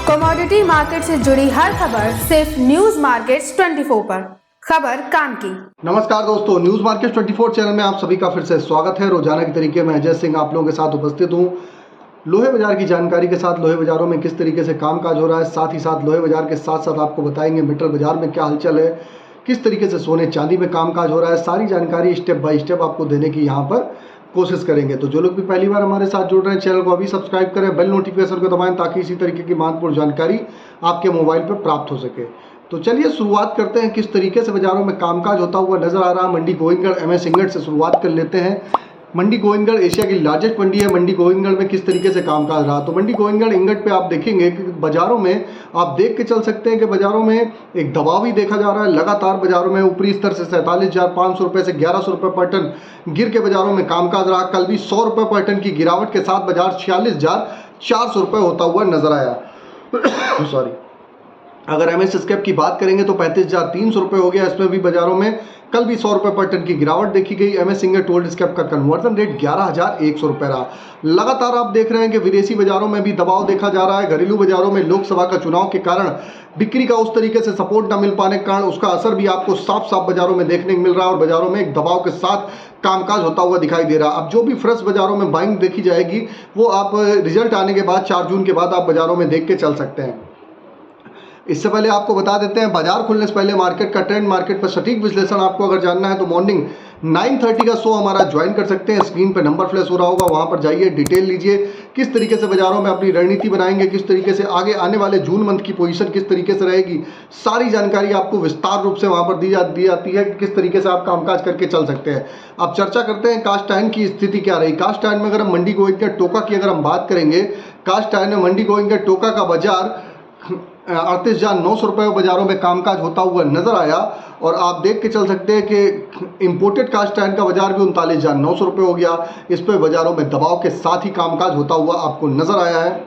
Commodity market से जुड़ी हर खबर सिर्फ न्यूज मार्केट्स 24 पर। खबर काम की। नमस्कार दोस्तों, न्यूज मार्केट 24 चैनल में आप सभी का फिर से स्वागत है। रोजाना के तरीके में अजय सिंह आप लोगों के साथ उपस्थित हूँ। लोहे बाजार की जानकारी के साथ लोहे बाजारों में किस तरीके से कामकाज हो रहा है, साथ ही साथ लोहे बाजार के साथ साथ आपको बताएंगे मेटल बाजार में क्या हलचल है, किस तरीके से सोने चांदी में कामकाज हो रहा है। सारी जानकारी स्टेप बाय स्टेप आपको देने की यहाँ पर कोशिश करेंगे। तो जो लोग भी पहली बार हमारे साथ जुड़ रहे हैं, चैनल को अभी सब्सक्राइब करें, बेल नोटिफिकेशन को दबाएं ताकि इसी तरीके की महत्वपूर्ण जानकारी आपके मोबाइल पर प्राप्त हो सके। तो चलिए शुरुआत करते हैं किस तरीके से बाजारों में कामकाज होता हुआ नजर आ रहा है। मंडी गोविंदगढ़ MS इंगट से शुरुआत कर लेते हैं। मंडी गोविंदगढ़ एशिया की लार्जेस्ट मंडी है। मंडी गोविंदगढ़ में किस तरीके से कामकाज रहा, तो मंडी गोविंदगढ़ इंगट पे आप देखेंगे कि बाजारों में आप देख के चल सकते हैं कि बाजारों में एक दबाव ही देखा जा रहा है। लगातार बाजारों में ऊपरी स्तर से 47,500 रुपये से 1,100 रुपये पर टन गिर के बाजारों में कामकाज रहा। कल भी 100 रुपये पर टन की गिरावट के साथ बाजार 46,400 रुपये होता हुआ नजर आया। सॉरी, अगर MS स्क्रैप की बात करेंगे तो 35,300 रुपये हो गया। इसमें भी बाजारों में कल भी 100 रुपये पर टन की गिरावट देखी गई। MS इंगट ओल्ड स्क्रैप का कन्वर्जन रेट 11,100 रुपये रहा। लगातार आप देख रहे हैं कि विदेशी बाजारों में भी दबाव देखा जा रहा है। घरेलू बाजारों में लोकसभा का चुनाव के कारण बिक्री का उस तरीके से सपोर्ट न मिल पाने के कारण उसका असर भी आपको साफ साफ बाजारों में देखने को मिल रहा है और बाजारों में एक दबाव के साथ कामकाज होता हुआ दिखाई दे रहा है। अब जो भी फ्रेश बाजारों में बाइंग देखी जाएगी वो आप रिजल्ट आने के बाद 4 जून के बाद आप बाजारों में देख के चल सकते हैं। इससे पहले आपको बता देते हैं बाजार खुलने से पहले मार्केट का ट्रेंड, मार्केट पर सटीक विश्लेषण आपको अगर जानना है तो मॉर्निंग 9:30 का शो हमारा ज्वाइन कर सकते हैं। स्क्रीन पर नंबर फ्लैश हो रहा होगा, वहां पर जाइए, डिटेल लीजिए, किस तरीके से बाजारों में अपनी रणनीति बनाएंगे, किस तरीके से आगे आने वाले जून मंथ की पोजीशन किस तरीके से रहेगी, सारी जानकारी आपको विस्तार रूप से वहां पर दी जाती है कि किस तरीके से आप कामकाज करके चल सकते हैं। अब चर्चा करते हैं कास्ट आयरन की स्थिति क्या रही। कास्ट आयरन में अगर हम मंडी गोविंदगढ़ टोका की अगर हम बात करेंगे, कास्ट आयरन में मंडी गोविंदगढ़ टोका का बाजार 38,900 रुपये बाजारों में कामकाज होता हुआ नजर आया। और आप देख के चल सकते हैं कि इंपोर्टेड कास्ट आयरन का बाजार भी 39,900 रुपये हो गया। इस पर बाजारों में दबाव के साथ ही कामकाज होता हुआ आपको नजर आया है।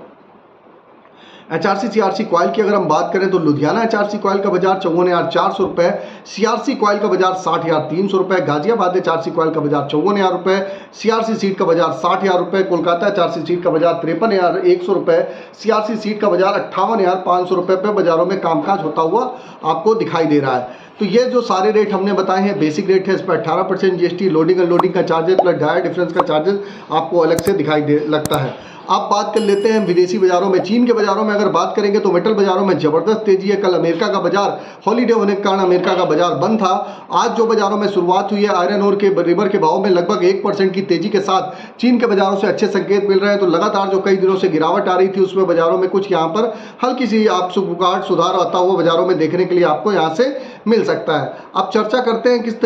HRC CRC कॉयल की अगर हम बात करें तो लुधियाना HRC कॉयल का बाजार 54,400 रुपये, CRC कॉयल का बाजार 60,300 रुपये, गाजियाबाद HRC कॉयल का बाजार 54,000 रुपये, CRC सीट का बाजार 60,000 रुपये, कोलकाता HRC सीट का बाजार 53,100 रुपये, CRC सीट का बाजार 58,500 रुपये पे बाजारों में कामकाज होता हुआ आपको दिखाई दे रहा है। तो ये जो सारे रेट हमने बताए हैं बेसिक रेट है। इस पर 18% GST, लोडिंग अनलोडिंग का चार्जेस प्लस डायर डिफरेंस का चार्जेस आपको अलग से दिखाई दे लगता है। आप बात कर लेते हैं विदेशी बाजारों में। चीन के बाजारों में अगर बात करेंगे तो मेटल बाजारों में जबरदस्त तेजी है। कल अमेरिका का बाजार हॉलीडे होने के कारण अमेरिका का बाजार बंद था। आज जो बाजारों में शुरुआत हुई है, आयरन ओर के रिवर के भाव में लगभग 1% की तेजी के साथ चीन के बाजारों से अच्छे संकेत मिल रहे हैं। तो लगातार जो कई दिनों से गिरावट आ रही थी उसमें बाजारों में कुछ यहाँ पर हल्की सी आप सुधार आता हुआ बाजारों में देखने के लिए आपको यहाँ से मिल सकता है। अब चर्चा करते हैं किस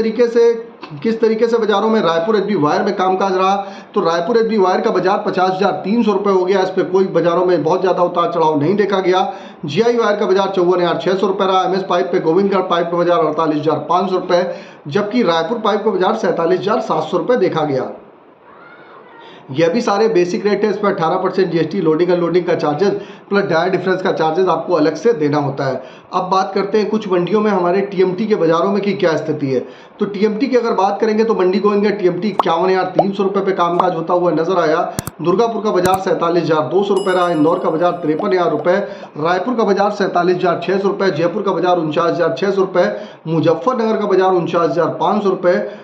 तरीके से बाजारों में रायपुर HB वायर में कामकाज रहा। तो रायपुर HB वायर का बाजार 50,300 रुपये हो गया। इस पर कोई बाजारों में बहुत ज़्यादा उतार चढ़ाव नहीं देखा गया। GI वायर का बाजार 54,600 रुपये रहा। MS पाइप पे गोविंदगढ़ पाइप का बाजार 48,500 रुपये, जबकि रायपुर पाइप का बाजार 47,700 रुपये देखा गया। यह भी सारे बेसिक रेट है। इस पर 18% GST, लोडिंग अनलोडिंग का चार्जेस प्लस डायर डिफरेंस का चार्जेस आपको अलग से देना होता है। अब बात करते हैं कुछ मंडियों में हमारे TMT के बाजारों में की क्या स्थिति है। तो TMT की अगर बात करेंगे तो मंडी गोविंदगढ़ TMT 51,300 रुपये पे कामकाज होता हुआ नजर आया। दुर्गापुर का बाजार 47,200 रुपये रहा। इंदौर का बाजार 53,000 रुपये, रायपुर का बाजार 47,600 रुपये, जयपुर का बाजार 49,600 रुपये, मुजफ्फरनगर का बाजार 49,500 रुपये।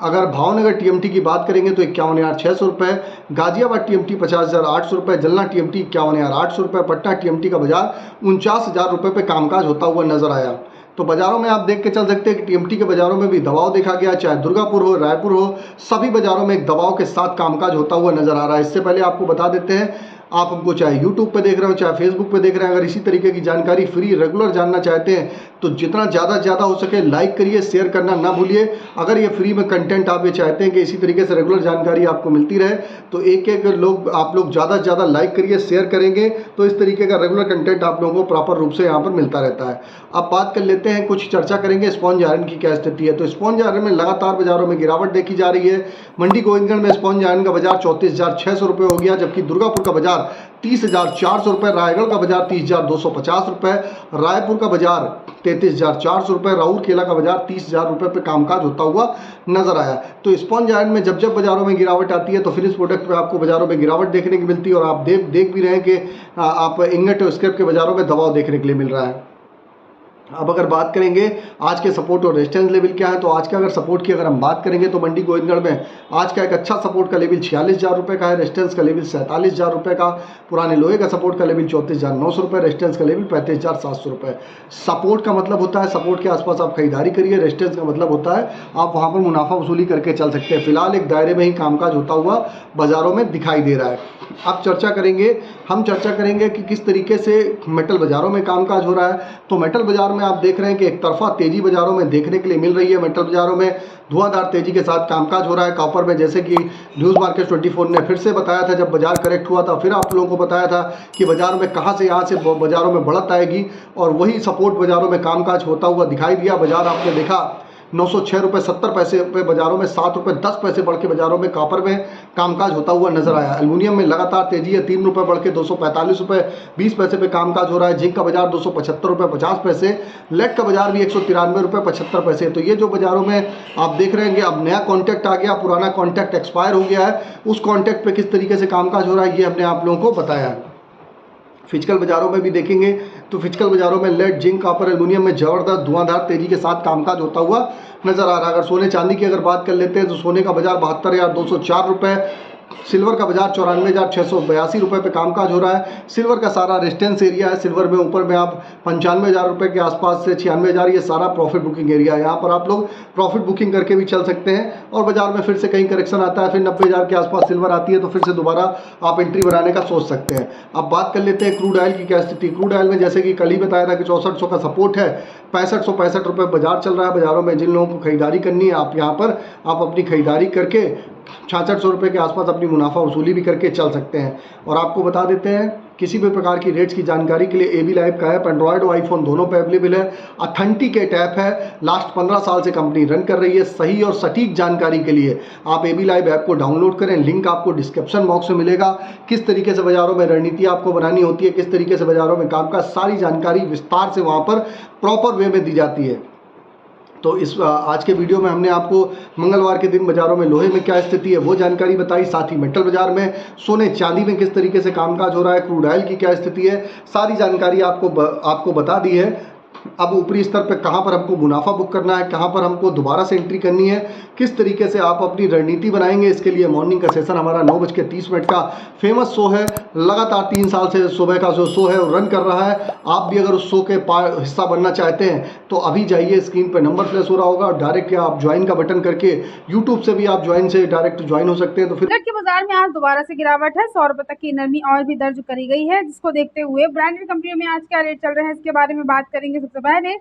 अगर भावनगर TMT की बात करेंगे तो 51,600 रुपये, गाजियाबाद TMT 50,800 रुपये, जलना TMT 51,800 रुपये, पटना TMT का बाजार 49,000 रुपये पे कामकाज होता हुआ नजर आया। तो बाजारों में आप देख के चल सकते हैं कि TMT के बाजारों में भी दबाव देखा गया, चाहे दुर्गापुर हो, रायपुर हो, सभी बाजारों में एक दबाव के साथ कामकाज होता हुआ नजर आ रहा है। इससे पहले आपको बता देते हैं, आप हमको चाहे YouTube पे देख रहे हो चाहे Facebook पे देख रहे हैं, अगर इसी तरीके की जानकारी फ्री रेगुलर जानना चाहते हैं तो जितना ज़्यादा से ज़्यादा हो सके लाइक करिए, शेयर करना ना भूलिए। अगर ये फ्री में कंटेंट आप ये चाहते हैं कि इसी तरीके से रेगुलर जानकारी आपको मिलती रहे तो एक आप लोग ज़्यादा से ज़्यादा लाइक करिए, शेयर करेंगे तो इस तरीके का रेगुलर कंटेंट आप लोगों को प्रॉपर रूप से यहाँ पर मिलता रहता है। अब बात कर लेते हैं, कुछ चर्चा करेंगे स्पॉन्ज आयरन की क्या स्थिति है। तो स्पॉन्ज आयरन में लगातार बाजारों में गिरावट देखी जा रही है। मंडी गोविंदगढ़ में स्पॉन्ज आयरन का बाजार 34,600 रुपये हो गया, जबकि दुर्गापुर का बाजार 30,400 रुपये, रायगढ़ का बाजार 30,250 रुपये, रायपुर का बाजार 33,400 रुपये, राउरकेला का बाजार 30,000 रुपये पे कामकाज होता हुआ नजर आया। तो स्पॉन्ज आयरन में जब जब बाजारों में गिरावट आती है तो फिनिश प्रोडक्ट पे आपको बाजारों में गिरावट देखने की मिलती है, और आप देख भी रहे हैं कि आप इंगट और स्क्रैप के बाजारों में दबाव देखने के लिए मिल रहा है। अब अगर बात करेंगे आज के सपोर्ट और रेजिस्टेंस लेवल क्या है, तो आज का अगर सपोर्ट की अगर हम बात करेंगे तो मंडी गोविंदगढ़ में आज का एक अच्छा सपोर्ट का लेवल 46,000 रुपये का है, रेजिस्टेंस का लेवल 47,000 रुपये का, पुराने लोहे का सपोर्ट का लेवल 34,900 रुपये, रेजिस्टेंस का लेवल 35,700 रुपये। सपोर्ट का मतलब होता है सपोर्ट के आसपास आप खरीदारी करिए, रेजिस्टेंस का मतलब होता है आप वहाँ पर मुनाफा वसूली करके चल सकते हैं। फिलहाल एक दायरे में ही कामकाज होता हुआ बाजारों में दिखाई दे रहा है। अब हम चर्चा करेंगे कि किस तरीके से मेटल बाजारों में कामकाज हो रहा है। तो मेटल बाजार में आप देख रहे हैं कि एक तरफा तेजी बाजारों में देखने के लिए मिल रही है। मेटल बाजारों में धुआंधार तेजी के साथ कामकाज हो रहा है। कॉपर में जैसे कि न्यूज़ मार्केट 24 ने फिर से बताया था, जब बाजार करेक्ट हुआ था, फिर आप लोगों को बताया था कि बाजार में कहां से यहाँ से बाजारों में बढ़त आएगी, और वही सपोर्ट बाजारों में कामकाज होता हुआ दिखाई दिया। बाजार आपने देखा 906 रुपये 70 पैसे पे बाजारों में 7 रुपये 10 पैसे बढ़ के बाजारों में कॉपर में कामकाज होता हुआ नजर आया। एल्युमिनियम में लगातार तेजी है, 3 रुपये बढ़ के 245 रुपये 20 पैसे पे कामकाज हो रहा है। जिंक का बाजार 275 रुपये 50 पैसे, लेड का बाजार भी 193 रुपये 75 पैसे। तो ये जो बाजारों में आप देख रहे हैं कि अब नया कॉन्ट्रैक्ट आ गया, पुराना कॉन्ट्रैक्ट एक्सपायर हो गया है, उस कॉन्ट्रैक्ट पे किस तरीके से कामकाज हो रहा है ये हमने आप लोगों को बताया है। फिजिकल बाजारों में भी देखेंगे तो फिजिकल बाजारों में लेड, जिंक, कॉपर, एल्युमिनियम में जबरदस्त धुआंधार तेजी के साथ कामकाज होता हुआ नजर आ रहा है। अगर सोने चांदी की अगर बात कर लेते हैं तो सोने का बाजार 72,204 रुपये, सिल्वर का बाजार 94,682 रुपये पे कामकाज हो रहा है। सिल्वर का सारा रेजिस्टेंस एरिया है। सिल्वर में ऊपर में आप 95,000 रुपये के आसपास से 96,000, ये सारा प्रॉफिट बुकिंग एरिया है। यहाँ पर आप लोग प्रॉफिट बुकिंग करके भी चल सकते हैं, और बाजार में फिर से कहीं करेक्शन आता है, फिर 90,000 के आसपास सिल्वर आती है तो फिर से दोबारा आप एंट्री बनाने का सोच सकते हैं। अब बात कर लेते हैं क्रूड ऑयल की क्या स्थिति। क्रूड ऑयल में जैसे कि कल ही बताया था कि 6400 का सपोर्ट है, 6565 रुपये बाजार चल रहा है। बाजारों में जिन लोगों को खरीदारी करनी है आप यहाँ पर आप अपनी खरीदारी करके 6600 रुपये के आसपास अपनी मुनाफा वसूली भी करके चल सकते हैं। और आपको बता देते हैं किसी भी प्रकार की रेट्स की जानकारी के लिए एबी लाइव का ऐप एंड्रॉयड और आईफोन दोनों पे अवेलेबल है। ऑथेंटिकेट ऐप है, लास्ट 15 साल से कंपनी रन कर रही है। सही और सटीक जानकारी के लिए आप एबी लाइव ऐप को डाउनलोड करें, लिंक आपको डिस्क्रिप्शन बॉक्स में मिलेगा। किस तरीके से बाजारों में रणनीति आपको बनानी होती है, किस तरीके से बाजारों में काम का सारी जानकारी विस्तार से वहाँ पर प्रॉपर वे में दी जाती है। तो इस आज के वीडियो में हमने आपको मंगलवार के दिन बाजारों में लोहे में क्या स्थिति है वो जानकारी बताई, साथ ही मेटल बाजार में सोने चांदी में किस तरीके से कामकाज हो रहा है, क्रूड ऑयल की क्या स्थिति है, सारी जानकारी आपको बता दी है। अब ऊपरी स्तर पे कहाँ पर हमको मुनाफा बुक करना है, कहाँ पर हमको दोबारा से एंट्री करनी है, किस तरीके से आप अपनी रणनीति बनाएंगे, इसके लिए मॉर्निंग का सेशन हमारा 9:30 का फेमस शो है। लगातार 3 साल से सुबह का जो शो है वो रन कर रहा है। आप भी अगर उस शो के हिस्सा बनना चाहते हैं तो अभी जाइए, स्क्रीन पर नंबर फ्लैश हो रहा होगा, डायरेक्ट आप ज्वाइन का बटन करके यूट्यूब से भी आप डायरेक्ट ज्वाइन हो सकते हैं। तो फिर के बाजार में आज दोबारा से गिरावट है, 100 रुपए तक की नरमी और भी दर्ज करी गई है, जिसको देखते हुए ब्रांडेड कंपनियों में आज क्या रेट चल रहे हैं इसके बारे में बात करेंगे। सबसे पहले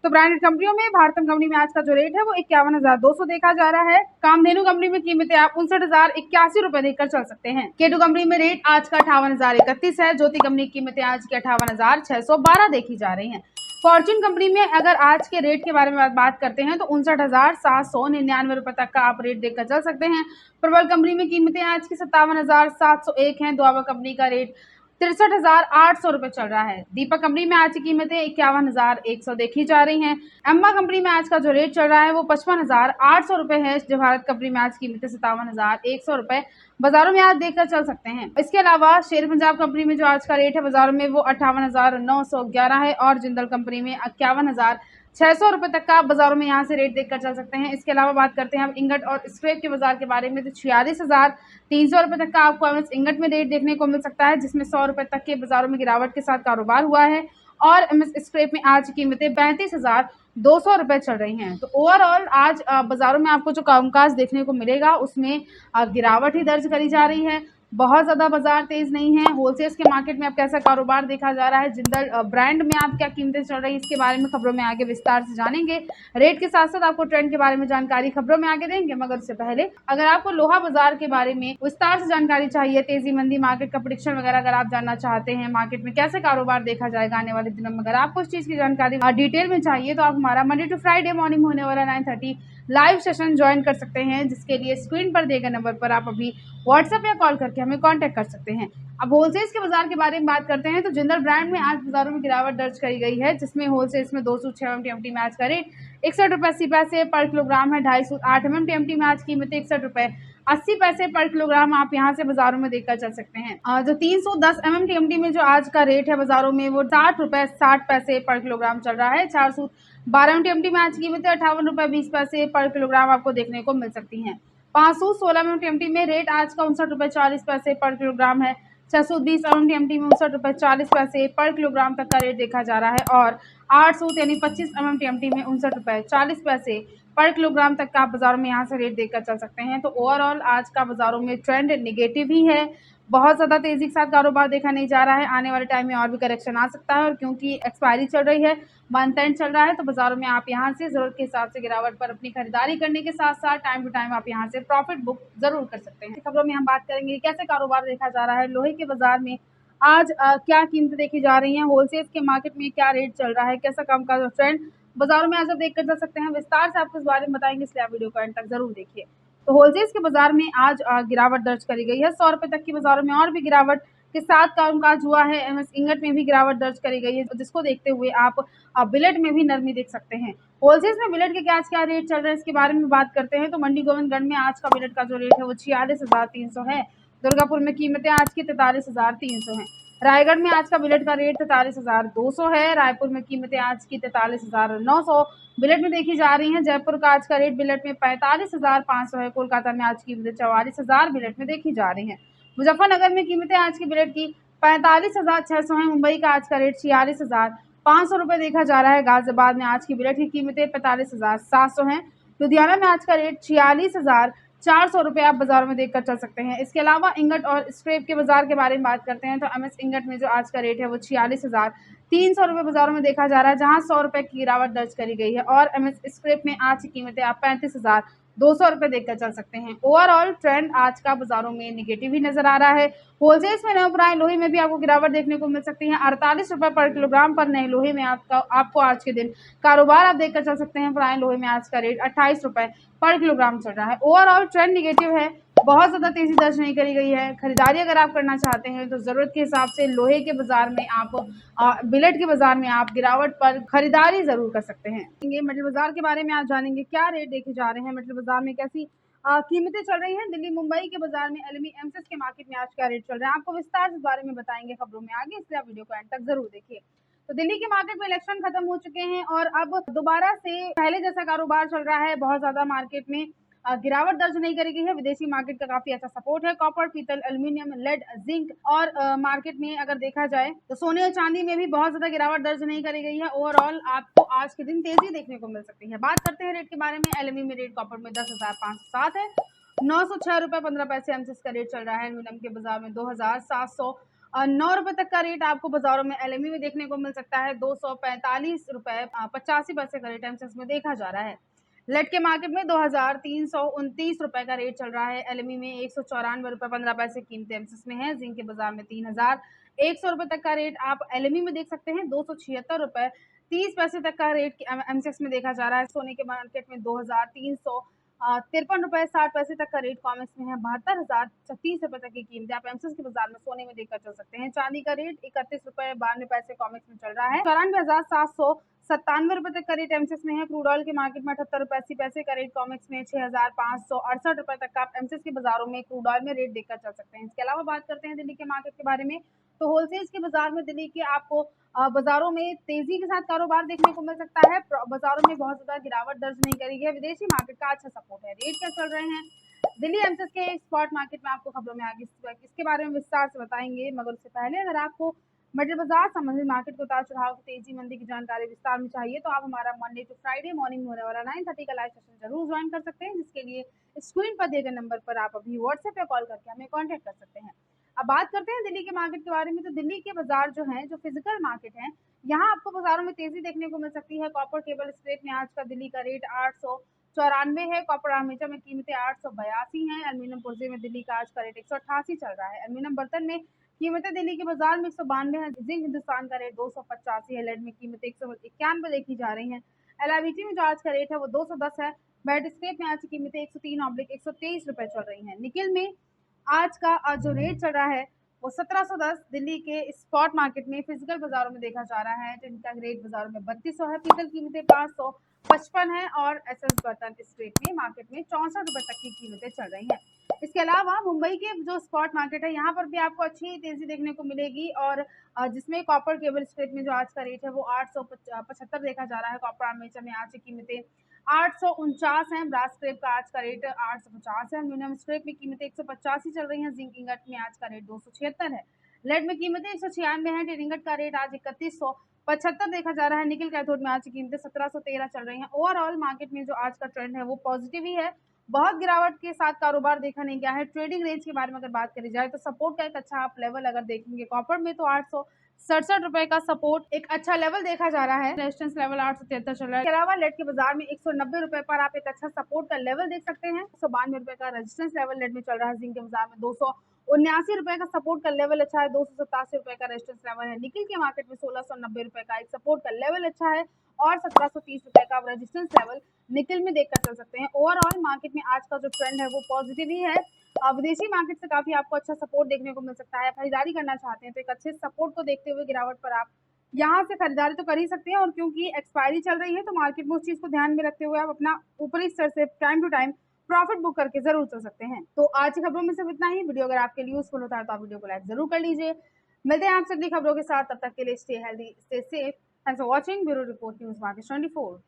तो ब्रांडेड कंपनियों में भारतम कंपनी में आज का जो रेट है वो 51,200 देखा जा रहा है। कामधेनु कंपनी में कीमतें आप 59,081 रुपए देखकर चल सकते हैं। केटू कंपनी में रेट आज का 58,031 है। ज्योति कंपनी की कीमतें आज की 58,612 देखी जा रही हैं। फॉर्च्यून कंपनी में अगर आज के रेट के बारे में बात करते हैं तो 59,799 रुपए तक का आप रेट देखकर चल सकते हैं। प्रबल कंपनी में कीमतें आज की 57,701 हैं। दुआबा कंपनी का रेट 63,800 रुपए चल रहा है। दीपक कंपनी में आज की कीमतें 51,100 देखी जा रही हैं। एम्मा कंपनी में आज का जो रेट चल रहा है वो 55,800 रुपए है। जय भारत कंपनी में आज की कीमतें 57,100 रुपए बाजारों में आज देखकर चल सकते हैं। इसके अलावा शेर पंजाब कंपनी में जो आज का रेट है बाजारों में वो 58,911 है, और जिंदल कंपनी में 51,600 रुपए तक का बाजारों में यहाँ से रेट देखकर चल सकते हैं। इसके अलावा बात करते हैं हम इंगट और स्क्रैप के बाजार के बारे में, तो 46,300 रुपए तक का आपको एमएस इंगट में रेट देखने को मिल सकता है, जिसमें 100 रुपए तक के बाजारों में गिरावट के साथ कारोबार हुआ है। और एमएस स्क्रैप में आज की कीमतें 35,200 रुपए चल रही हैं। तो ओवरऑल आज बाजारों में आपको जो कामकाज देखने को मिलेगा उसमें गिरावट ही दर्ज करी जा रही है। बहुत ज़्यादा बाजार तेज नहीं है। होलसेल्स के मार्केट में अब कैसा कारोबार देखा जा रहा है, जिंदल ब्रांड में आप क्या कीमतें चल रही है, इसके बारे में खबरों में आगे विस्तार से जानेंगे। रेट के साथ साथ आपको ट्रेंड के बारे में जानकारी खबरों में आगे देंगे, मगर उससे पहले अगर आपको लोहा बाजार के बारे में विस्तार से जानकारी चाहिए, तेजी मंदी मार्केट का प्रेडिक्शन वगैरह अगर आप जानना चाहते हैं, मार्केट में कैसे कारोबार देखा जाएगा आने वाले दिनों में, अगर आपको इस चीज़ की जानकारी डिटेल में चाहिए तो आप हमारा मंडे टू फ्राइडे मॉर्निंग होने वाला 9:30 लाइव सेशन ज्वाइन कर सकते हैं, जिसके लिए स्क्रीन पर दिए गए नंबर पर आप अभी व्हाट्सएप या कॉल करके हमें कांटेक्ट कर सकते हैं। अब होलसेल्स के बाजार के बारे में बात करते हैं तो जिंदल ब्रांड में आज बाजारों में गिरावट दर्ज करी गई है, जिसमें होलसेल्स में 206 MMTMT में आज का रेट 61 रुपये 80 पैसे पर किलोग्राम है। 208 MMTMT में आज कीमत 61 रुपये 80 पैसे पर किलोग्राम आप यहां से बाजारों में देखकर चल सकते हैं। जो 310 MMTMT में जो आज का रेट है बाजारों में वो 60 रुपये 60 पैसे पर किलोग्राम चल रहा है। 412 MMTMT में आज कीमत 58 रुपये 20 पैसे पर किलोग्राम आपको देखने को मिल सकती है। 516 MMTMT में रेट आज का 59 रुपये 40 पैसे पर किलोग्राम है। 620 MMTMT में 59 रुपये 40 पैसे पर किलोग्राम तक का रेट देखा जा रहा है और 800 यानी 25 MMTMT में 59 रुपये 40 पैसे पर किलोग्राम तक का आप बाजारों में यहाँ से रेट देखकर चल सकते हैं। तो ओवरऑल आज का बाजारों में ट्रेंड नेगेटिव ही है, बहुत ज़्यादा तेज़ी के साथ कारोबार देखा नहीं जा रहा है। आने वाले टाइम में और भी करेक्शन आ सकता है और क्योंकि एक्सपायरी चल रही है, मंथ एंड चल रहा है, तो बाजारों में आप यहाँ से ज़रूरत के हिसाब से गिरावट पर अपनी खरीदारी करने के साथ साथ टाइम टू टाइम आप यहाँ से प्रॉफिट बुक जरूर कर सकते हैं। खबरों में हम बात करेंगे कैसे कारोबार देखा जा रहा है लोहे के बाजार में आज क्या कीमतें देखी जा रही हैं, होलसेल के मार्केट में क्या रेट चल रहा है, कैसा काम का ट्रेंड बाजारों में आज आप देख कर जा सकते हैं। विस्तार से आपको इस बारे में बताएंगे, इसलिए आप वीडियो को एंड तक जरूर देखिए। तो होलसेल्स के बाजार में आज गिरावट दर्ज करी गई है। 100 रुपए तक की बाजारों में और भी गिरावट के साथ कामकाज हुआ है। एमएस इंगट में भी गिरावट दर्ज करी गई है, जिसको देखते हुए आप बिलेट में भी नरमी देख सकते हैं। होलसेल्स में बिलेट के आज क्या रेट चल रहे हैं इसके बारे में बात करते हैं तो मंडी गोविंदगढ़ में आज का बिलेट का जो रेट है वो 46,300 है। दुर्गापुर में कीमतें आज की 43,300 है। रायगढ़ में आज का बिलेट का रेट 43,200 है। रायपुर में कीमतें आज की 43,900 बिलेट में देखी जा रही हैं। जयपुर का आज का रेट बिलेट में 45,500 है। कोलकाता में आज कीमतें 44,000 बिलेट में देखी जा रही हैं। मुजफ्फरनगर में कीमतें आज की बिलेट की 45,600 है। मुंबई का आज का रेट 46,500 रुपये देखा जा रहा है। गाजियाबाद में आज की बिलेट की कीमतें 45,700 हैं। लुधियाना में आज का रेट 46,400 रुपये आप बाजारों में देखकर चल सकते हैं। इसके अलावा इंगट और स्क्रैप के बाजार के बारे में बात करते हैं तो एमएस इंगट में जो आज का रेट है वो 46,300 रुपये बाजारों में देखा जा रहा है, जहां 100 रुपये की गिरावट दर्ज करी गई है और एमएस स्क्रैप में आज की कीमतें आप 35,200 रुपये देखकर चल सकते हैं। ओवरऑल ट्रेंड आज का बाजारों में निगेटिव ही नजर आ रहा है। होलसेल्स में नवप्राय लोहे में भी आपको गिरावट देखने को मिल सकती है। 48 रुपये पर किलोग्राम पर नए लोहे में आपको आज के दिन कारोबार आप देखकर चल सकते हैं। प्राय लोहे में आज का रेट 28 रुपये पर किलोग्राम चल रहा है। ओवरऑल ट्रेंड निगेटिव है, बहुत ज़्यादा तेजी दर्ज नहीं करी गई है। खरीदारी अगर आप करना चाहते हैं तो ज़रूरत के हिसाब से लोहे के बाजार में आप बिलेट के बाजार में आप गिरावट पर खरीदारी ज़रूर कर सकते हैं। ये मेटल बाजार के बारे में आज जानेंगे क्या रेट देखे जा रहे हैं, मेटल बाजार में कैसी कीमतें चल रही हैं। दिल्ली मुंबई के बाजार में एलएमई एमसेस के मार्केट में आज क्या रेट चल रहा है, आपको विस्तार से इस बारे में बताएंगे खबरों में आगे, इसलिए आप वीडियो को एंड तक जरूर देखिए। तो दिल्ली के मार्केट में इलेक्शन खत्म हो चुके हैं और अब दोबारा से पहले जैसा कारोबार चल रहा है। बहुत ज्यादा मार्केट में गिरावट दर्ज नहीं करी गई है। विदेशी मार्केट का काफी अच्छा सपोर्ट है। कॉपर, पीतल, एल्यूमिनियम, लेड, जिंक और मार्केट में अगर देखा जाए तो सोने और चांदी में भी बहुत ज्यादा गिरावट दर्ज नहीं करी गई है। ओवरऑल आपको आज के दिन तेजी देखने को मिल सकती है। बात करते हैं रेट के बारे में। एलएमई में रेट कॉपर में 10,507 है। 906 रुपये 15 पैसे एमसीएस का रेट चल रहा है। एल्यूमिनियम के बाजार में 2,709 रुपए तक का रेट आपको बाजारों में एलएमई में देखने को मिल सकता है। 245 रुपए 85 पैसे का रेट एमसीएस में देखा जा रहा है। लेड के मार्केट में 2,329 रुपए का रेट चल रहा है। एलएमई में 194 रुपए 15 पैसे कीमत एमसीएस में है। जिंक के बाजार में 3,100 रुपए तक का रेट आप एलएमई में देख सकते हैं। 276 रुपए 30 पैसे तक का रेट एमसीएस में देखा जा रहा है। सोने के मार्केट में 2,353 रुपए 60 पैसे तक का रेट कॉमेक्स में है। 72,036 रुपए तक की कीमत आप एमसीएस के बाजार में सोने में देखकर चल सकते हैं। चांदी का रेट 31 रुपए 92 पैसे कॉमेक्स में चल रहा है। 94,797 रुपए तक का रेट एमसीएस में है। क्रूड ऑयल के मार्केट में 78 रुपए 80 पैसे का रेट कॉमेक्स में 6,568 रुपए तक का आप एमसीएस के बाजारों में क्रूड ऑयल में रेट देखकर चल सकते हैं। इसके अलावा बात करते हैं दिल्ली के मार्केट के बारे में तो होलसेल्स के बाजार में दिल्ली के आपको बाजारों में तेजी के साथ कारोबार देखने को मिल सकता है। बाजारों में बहुत ज्यादा गिरावट दर्ज नहीं करी है। विदेशी मार्केट का अच्छा सपोर्ट है। रेट क्या चल रहे हैं दिल्ली एमसीएस के स्पॉट मार्केट में आपको खबरों में आगे इसके बारे में विस्तार से बताएंगे, मगर उससे पहले अगर आपको मेटल बाजार संबंधित मार्केट के उतार चढ़ाव की तेजी मंदी की जानकारी विस्तार में चाहिए तो आप हमारा मंडे टू फ्राइडे मॉर्निंग होने वाला 9:30 का लाइव सेशन जरूर ज्वाइन कर सकते हैं, जिसके लिए स्क्रीन पर दिए गए नंबर पर आप अभी व्हाट्सएप या कॉल करके हमें कॉन्टेक्ट कर सकते हैं। अब बात करते हैं दिल्ली के मार्केट के बारे में तो दिल्ली के बाजार जो है, जो फिजिकल मार्केट है, यहाँ आपको बाजारों में तेजी देखने को मिल सकती है। कॉपर केबल स्क्रेप में आज का दिल्ली का रेट 894 है। कॉपर आर्मेचर में कीमतें 882 हैं। एल्यूमिनियम पुर्जे में दिल्ली का आज का रेट 188 चल रहा है। एल्यूमिनियम बर्तन में कीमतें दिल्ली के बाजार में 192 है। जिंक हिंदुस्तान का रेट 285 है। लेड में कीमतें 191 देखी जा रही है। एलआईबीटी में जो आज का रेट है वो 210 है। बैट स्क्रेप में आज की कीमतें 103/123 रुपए चल रही हैं। निकिल में आज का जो रेट चल रहा है वो 1710 दिल्ली के स्पॉट मार्केट में फिजिकल बाजारों में देखा जा रहा है, जिनका रेट बाजारों में 3200 है। पीतल कीमतें 555 है और एसएस बर्तन इस रेट में मार्केट में 64 रुपए तक की कीमतें चल रही हैं। इसके अलावा मुंबई के जो स्पॉट मार्केट है यहाँ पर भी आपको अच्छी तेजी देखने को मिलेगी और जिसमें कॉपर केबल स्ट्रेट में जो आज का रेट है वो 875 देखा जा रहा है। कॉपर आर्मेचर में आज की कीमतें 849 है। ब्रास स्क्रैप का आज का रेट 850 है। एल्यूमिनियम स्क्रैप में कीमतें 185 चल रही हैं। जिंक इंगट में आज का रेट 276 है। लेड में कीमतें 196 है। टिन इंगट का रेट आज 3175 देखा जा रहा है। निकल कैथोड में आज की कीमतें 1713 चल रही हैं। ओवरऑल मार्केट में जो आज का ट्रेंड है वो पॉजिटिव ही है, बहुत गिरावट के साथ कारोबार देखा नहीं गया है। ट्रेडिंग रेंज के बारे में अगर बात करी जाए तो सपोर्ट का एक अच्छा आप लेवल अगर देखेंगे कॉपर में तो 867 रुपए का सपोर्ट एक अच्छा लेवल देखा जा रहा है। रेजिस्टेंस लेवल 873 चल रहा है। इसके अलावा लेड के बाजार में 190 रुपए पर आप एक अच्छा सपोर्ट का लेवल देख सकते हैं। 192 रुपए का रेजिस्टेंस लेवल लेड में चल रहा है। जिंक के बाजार में 279 रुपए का सपोर्ट का लेवल अच्छा है। 287 रुपए का रेजिस्टेंस लेवल है। निकिल के मार्केट में 1690 रुपए का एक सपोर्ट का लेवल अच्छा है और 1730 रुपए का रेजिस्टेंस लेवल निकिल में देखकर चल सकते हैं। ओवरऑल मार्केट में आज का जो ट्रेंड है वो पॉजिटिव ही है। विदेशी मार्केट से काफी आपको अच्छा सपोर्ट देखने को मिल सकता है। खरीदारी करना चाहते हैं तो एक अच्छे सपोर्ट को देखते हुए गिरावट पर आप यहाँ से खरीदारी तो कर ही सकते हैं और क्योंकि एक्सपायरी चल रही है तो मार्केट में उस चीज को ध्यान में रखते हुए आप अपना ऊपरी स्तर से time to time profit book करके जरूर चल सकते हैं। तो आज की खबरों में सिर्फ इतना ही। वीडियो अगर आपके लिए यूजफुल होता है तो आप वीडियो को लाइक जरूर कर लीजिए। मिलते हैं आपसे अगली खबरों के साथ, तब तक के लिए stay healthy, stay safe. Thanks for watching. Bureau report news market 24।